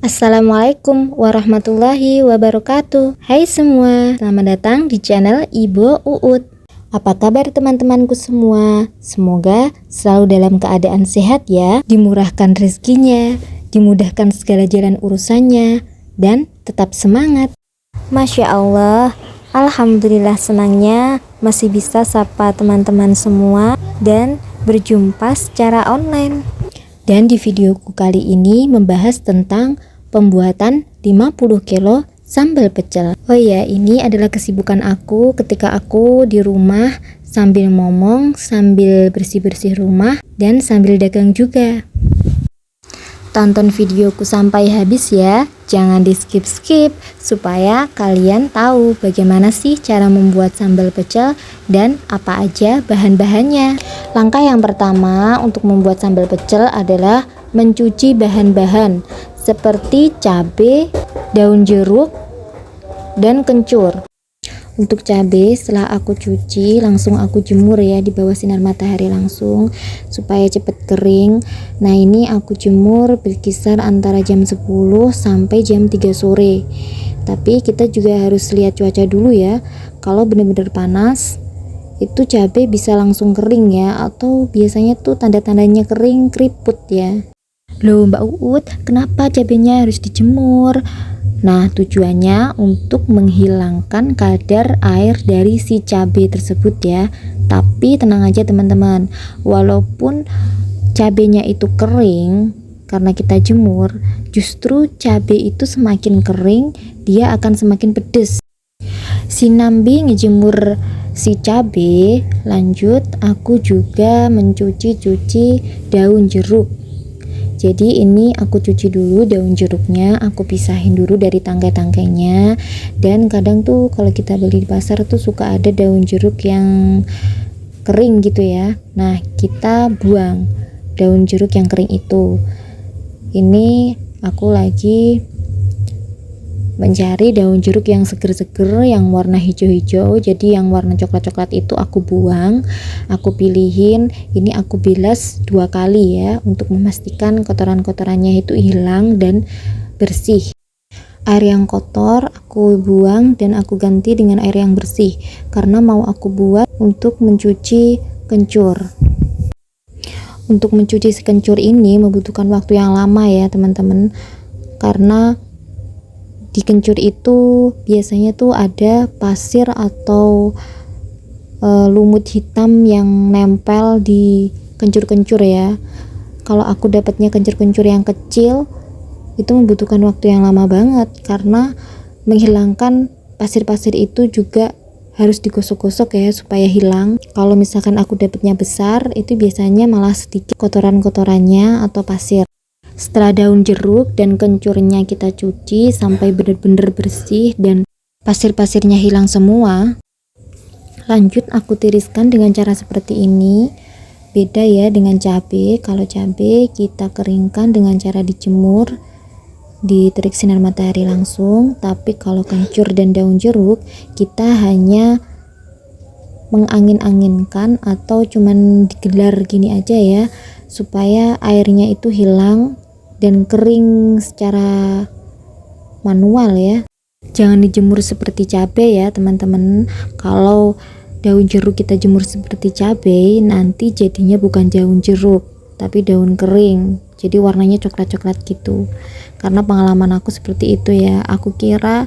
Assalamualaikum warahmatullahi wabarakatuh. Hai semua, selamat datang di channel Ibu Uut. Apa kabar teman-temanku semua? Semoga selalu dalam keadaan sehat ya, dimurahkan rezekinya, dimudahkan segala jalan urusannya, dan tetap semangat. Masya Allah, alhamdulillah senangnya masih bisa sapa teman-teman semua dan berjumpa secara online. Dan di videoku kali ini membahas tentang pembuatan 50 kilo sambal pecel. Oh ya, ini adalah kesibukan aku ketika aku di rumah sambil ngomong, sambil bersih-bersih rumah, dan sambil dagang juga. Tonton videoku sampai habis ya, jangan di skip-skip supaya kalian tahu bagaimana sih cara membuat sambal pecel dan apa aja bahan-bahannya. Langkah yang pertama untuk membuat sambal pecel adalah mencuci bahan-bahan seperti cabai, daun jeruk, dan kencur. Untuk cabai setelah aku cuci langsung aku jemur ya di bawah sinar matahari langsung supaya cepet kering. Nah ini aku jemur berkisar antara jam 10 sampai jam 3 sore. Tapi kita juga harus lihat cuaca dulu ya. Kalau bener-bener panas itu cabai bisa langsung kering ya, atau biasanya tuh tanda-tandanya kering keriput ya. Loh Mbak Uut, kenapa cabainya harus dijemur? Nah, tujuannya untuk menghilangkan kadar air dari si cabai tersebut ya. Tapi tenang aja teman-teman, walaupun cabainya itu kering karena kita jemur, justru cabai itu semakin kering, dia akan semakin pedes. Sinambi ngejemur si cabai, lanjut aku juga mencuci-cuci daun jeruk. Jadi ini aku cuci dulu daun jeruknya, aku pisahin dulu dari tangkai-tangkainya. Dan kadang tuh kalau kita beli di pasar tuh suka ada daun jeruk yang kering gitu ya. Nah kita buang daun jeruk yang kering itu. Ini aku lagi mencari daun jeruk yang seger-seger, yang warna hijau-hijau. Jadi yang warna coklat-coklat itu aku buang, aku pilihin. Ini aku bilas 2 kali ya, untuk memastikan kotoran-kotorannya itu hilang dan bersih. Air yang kotor aku buang dan aku ganti dengan air yang bersih, karena mau aku buat untuk mencuci kencur. Untuk mencuci si kencur ini membutuhkan waktu yang lama ya teman-teman, karena di kencur itu biasanya tuh ada pasir atau lumut hitam yang nempel di kencur-kencur ya. Kalau aku dapatnya kencur-kencur yang kecil itu membutuhkan waktu yang lama banget, karena menghilangkan pasir-pasir itu juga harus digosok-gosok ya supaya hilang. Kalau misalkan aku dapatnya besar, itu biasanya malah sedikit kotoran-kotorannya atau pasir. Setelah daun jeruk dan kencurnya kita cuci sampai benar-benar bersih dan pasir-pasirnya hilang semua, lanjut aku tiriskan dengan cara seperti ini. Beda ya dengan cabai. Kalau cabai kita keringkan dengan cara dijemur di terik sinar matahari langsung, tapi kalau kencur dan daun jeruk kita hanya mengangin-anginkan atau cuman digelar gini aja ya, supaya airnya itu hilang dan kering secara manual ya. Jangan dijemur seperti cabai ya teman-teman. Kalau daun jeruk kita jemur seperti cabai, nanti jadinya bukan daun jeruk tapi daun kering, jadi warnanya coklat-coklat gitu. Karena pengalaman aku seperti itu ya, aku kira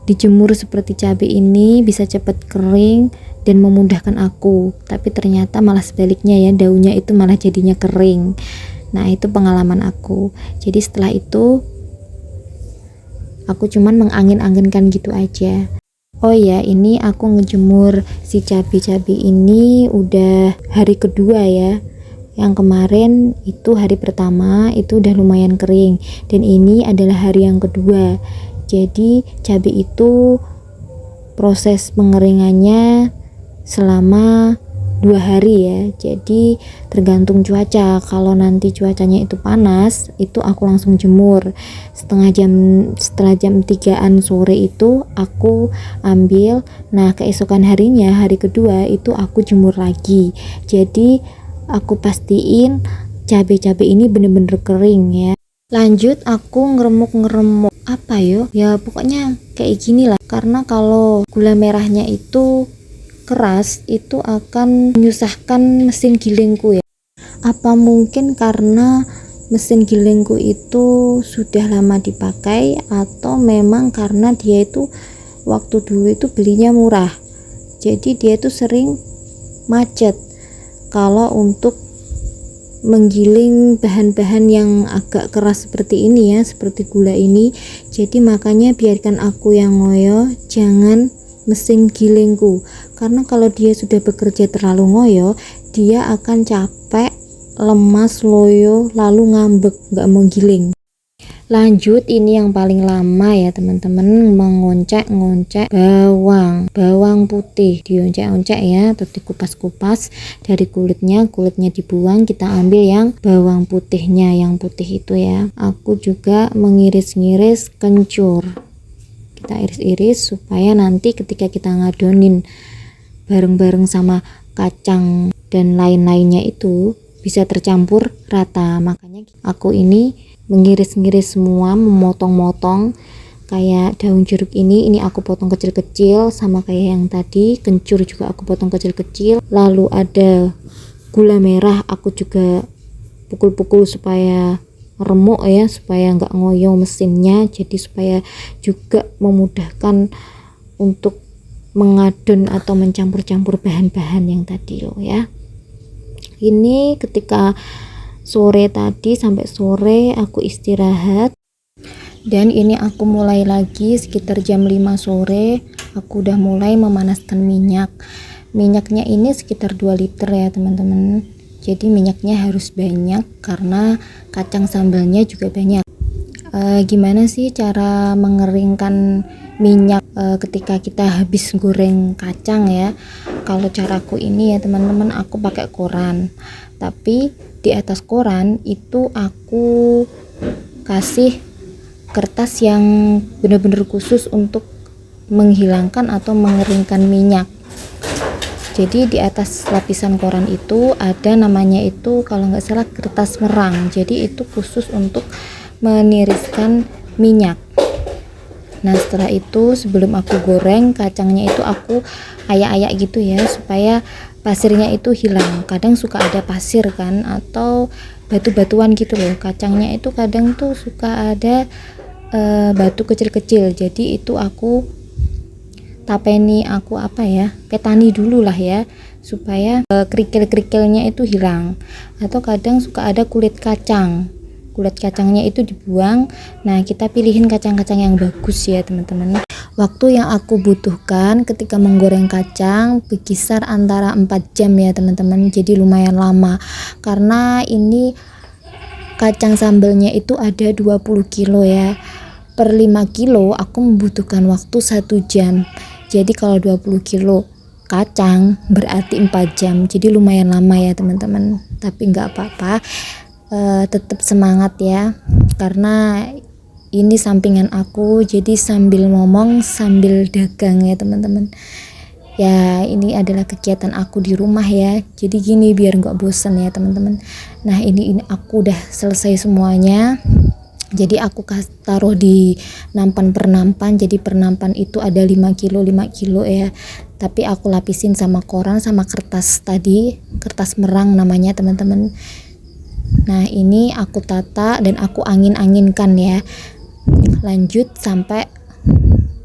dijemur seperti cabai ini bisa cepat kering dan memudahkan aku, tapi ternyata malah sebaliknya ya, daunnya itu malah jadinya kering. Nah itu pengalaman aku. Jadi setelah itu aku cuman mengangin-anginkan gitu aja. Oh ya, ini aku ngejemur si cabai-cabai ini udah hari kedua ya. Yang kemarin itu hari pertama itu udah lumayan kering, dan ini adalah hari yang kedua. Jadi cabai itu proses pengeringannya selama 2 hari ya, jadi tergantung cuaca. Kalau nanti cuacanya itu panas, itu aku langsung jemur setelah jam 3-an sore itu aku ambil. Nah keesokan harinya, hari kedua itu aku jemur lagi. Jadi aku pastiin cabai-cabai ini bener-bener kering ya. Lanjut aku ngeremuk apa yo ya, pokoknya kayak gini lah, karena kalau gula merahnya itu keras itu akan menyusahkan mesin gilingku ya. Apa mungkin karena mesin gilingku itu sudah lama dipakai, atau memang karena dia itu waktu dulu itu belinya murah, jadi dia itu sering macet kalau untuk menggiling bahan-bahan yang agak keras seperti ini ya, seperti gula ini. Jadi makanya biarkan aku yang ngoyo, jangan mesin gilingku, karena kalau dia sudah bekerja terlalu ngoyo, dia akan capek, lemas, loyo, lalu ngambek, nggak mau giling. Lanjut, ini yang paling lama ya teman-teman, mengoncek-ngoncek bawang putih, dioncek-oncek ya, atau dikupas-kupas dari kulitnya dibuang, kita ambil yang bawang putihnya, yang putih itu ya. Aku juga mengiris-ngiris kencur, kita iris-iris supaya nanti ketika kita ngadonin bareng-bareng sama kacang dan lain-lainnya itu bisa tercampur rata. Makanya aku ini mengiris-ngiris semua, memotong-motong kayak daun jeruk ini aku potong kecil-kecil, sama kayak yang tadi kencur juga aku potong kecil-kecil. Lalu ada gula merah aku juga pukul-pukul supaya remuk ya, supaya nggak ngoyo mesinnya, jadi supaya juga memudahkan untuk mengadon atau mencampur-campur bahan-bahan yang tadi loh ya. Ini ketika sore tadi, sampai sore aku istirahat, dan ini aku mulai lagi sekitar jam 5 sore. Aku udah mulai memanaskan minyaknya ini sekitar 2 liter ya teman-teman, jadi minyaknya harus banyak karena kacang sambalnya juga banyak. Gimana sih cara mengeringkan minyak ketika kita habis goreng kacang ya? Kalau caraku ini ya teman-teman, aku pakai koran, tapi di atas koran itu aku kasih kertas yang benar-benar khusus untuk menghilangkan atau mengeringkan minyak. Jadi di atas lapisan koran itu ada namanya itu kalau nggak salah kertas merang, jadi itu khusus untuk meniriskan minyak. Nah setelah itu sebelum aku goreng kacangnya itu aku ayak-ayak gitu ya, supaya pasirnya itu hilang. Kadang suka ada pasir kan, atau batu-batuan gitu loh, kacangnya itu kadang tuh suka ada batu kecil-kecil, jadi itu aku tapeni, aku petani dulu lah ya, supaya kerikil-kerikilnya itu hilang. Atau kadang suka ada kulit kacangnya itu dibuang. Nah kita pilihin kacang-kacang yang bagus ya teman-teman. Waktu yang aku butuhkan ketika menggoreng kacang berkisar antara 4 jam ya teman-teman, jadi lumayan lama karena ini kacang sambalnya itu ada 20 kilo ya. Per 5 kilo aku membutuhkan waktu 1 jam, jadi kalau 20 kilo kacang berarti 4 jam, jadi lumayan lama ya teman-teman. Tapi nggak apa-apa, tetap semangat ya, karena ini sampingan aku, jadi sambil ngomong sambil dagang ya teman-teman ya. Ini adalah kegiatan aku di rumah ya, jadi gini biar nggak bosan ya teman-teman. Nah ini aku udah selesai semuanya, jadi aku taruh di nampan per nampan. Jadi per nampan itu ada 5 kilo ya, tapi aku lapisin sama koran sama kertas tadi, kertas merang namanya teman-teman. Nah ini aku tata dan aku angin-anginkan ya, lanjut sampai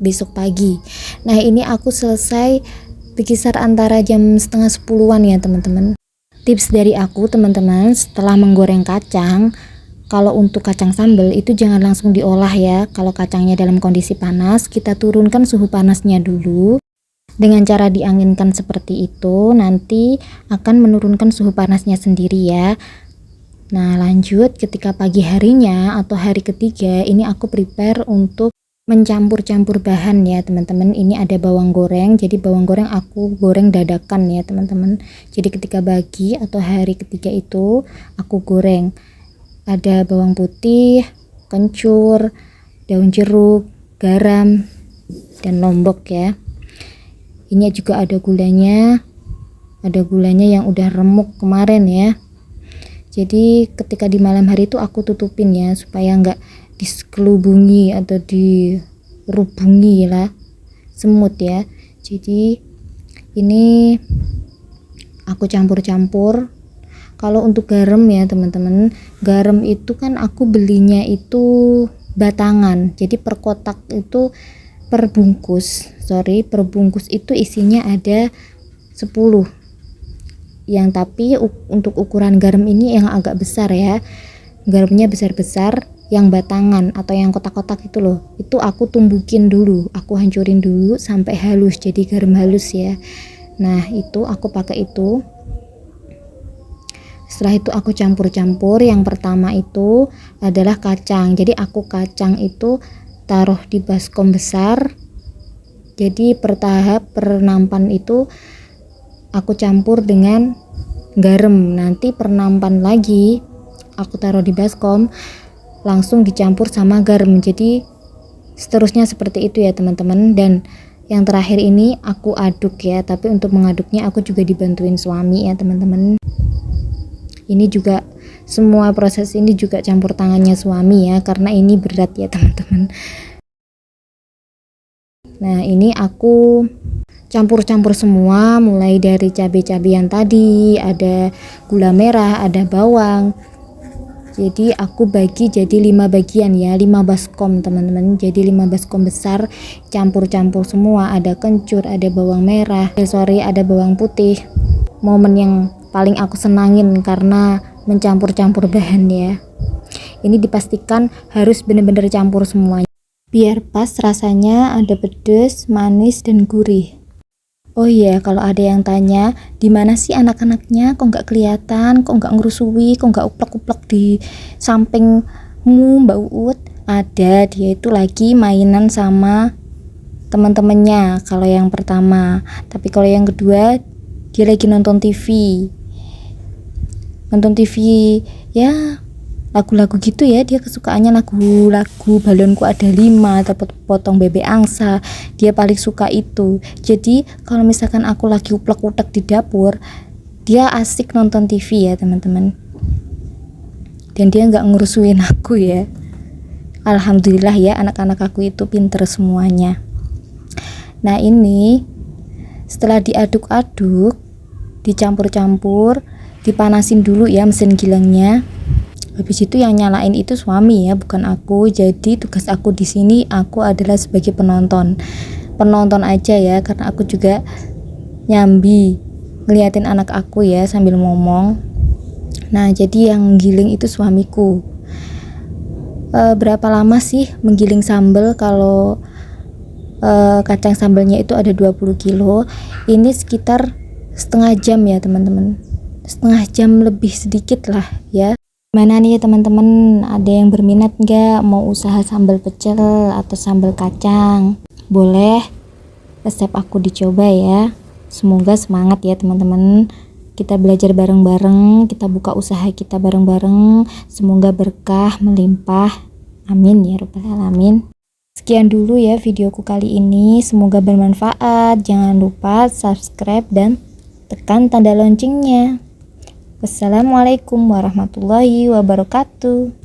besok pagi. Nah ini aku selesai berkisar antara jam setengah 10-an ya teman-teman. Tips dari aku teman-teman, setelah menggoreng kacang, kalau untuk kacang sambal itu jangan langsung diolah ya. Kalau kacangnya dalam kondisi panas, kita turunkan suhu panasnya dulu. Dengan cara dianginkan seperti itu, nanti akan menurunkan suhu panasnya sendiri ya. Nah lanjut ketika pagi harinya atau hari ketiga, ini aku prepare untuk mencampur-campur bahan ya teman-teman. Ini ada bawang goreng, jadi bawang goreng aku goreng dadakan ya teman-teman. Jadi ketika pagi atau hari ketiga itu aku goreng. Ada bawang putih, kencur, daun jeruk, garam, dan lombok ya. Ini juga ada gulanya yang udah remuk kemarin ya. Jadi ketika di malam hari itu aku tutupin ya, supaya nggak diselubungi atau dirubungi lah semut ya. Jadi ini aku campur-campur. Kalau untuk garam ya teman-teman, garam itu kan aku belinya itu batangan, jadi per kotak itu per bungkus itu isinya ada 10 yang, tapi untuk ukuran garam ini yang agak besar ya, garamnya besar-besar, yang batangan atau yang kotak-kotak itu loh, itu aku tumbukin dulu, aku hancurin dulu sampai halus, jadi garam halus ya. Nah itu aku pakai itu. Setelah itu aku campur-campur. Yang pertama itu adalah kacang, jadi aku kacang itu taruh di baskom besar, jadi per tahap, per nampan itu aku campur dengan garam. Nanti per nampan lagi aku taruh di baskom, langsung dicampur sama garam. Jadi seterusnya seperti itu ya teman-teman. Dan yang terakhir ini aku aduk ya, tapi untuk mengaduknya aku juga dibantuin suami ya teman-teman. Ini juga semua proses ini juga campur tangannya suami ya, karena ini berat ya teman-teman. Nah ini aku campur-campur semua, mulai dari cabai-cabian tadi, ada gula merah, ada bawang. Jadi aku bagi jadi 5 bagian ya, 5 baskom teman-teman. Jadi 5 baskom besar, campur-campur semua, ada kencur, ada bawang merah, ada bawang putih. Momen yang paling aku senangin karena mencampur-campur bahan ya. Ini dipastikan harus benar-benar campur semuanya biar pas rasanya, ada pedas, manis, dan gurih. Oh iya, kalau ada yang tanya di mana sih anak-anaknya, kok nggak kelihatan, kok nggak ngerusui, kok nggak uplek-uplek di sampingmu Mbak Uut, ada, dia itu lagi mainan sama teman-temannya kalau yang pertama. Tapi kalau yang kedua dia lagi nonton TV ya, lagu-lagu gitu ya, dia kesukaannya lagu Balonku Ada 5 atau Potong Bebek Angsa, dia paling suka itu. Jadi kalau misalkan aku lagi uplek-uplek di dapur, dia asik nonton TV ya teman-teman, dan dia nggak ngerusuin aku ya. Alhamdulillah ya, anak-anak aku itu pinter semuanya. Nah ini setelah diaduk-aduk, dicampur-campur, dipanasin dulu ya mesin gilangnya. Habis itu yang nyalain itu suami ya, bukan aku. Jadi tugas aku di sini, aku adalah sebagai penonton aja ya, karena aku juga nyambi ngeliatin anak aku ya sambil ngomong. Nah jadi yang giling itu suamiku. Berapa lama sih menggiling sambal? Kalau kacang sambalnya itu ada 20 kilo, ini sekitar setengah jam ya teman-teman, setengah jam lebih sedikit lah ya. Mana nih teman-teman, ada yang berminat nggak mau usaha sambal pecel atau sambal kacang? Boleh resep aku dicoba ya. Semoga semangat ya teman-teman, kita belajar bareng-bareng, kita buka usaha kita bareng-bareng, semoga berkah melimpah, amin ya rabbal alamin. Sekian dulu ya videoku kali ini, semoga bermanfaat. Jangan lupa subscribe dan tekan tanda loncengnya. Wassalamualaikum warahmatullahi wabarakatuh.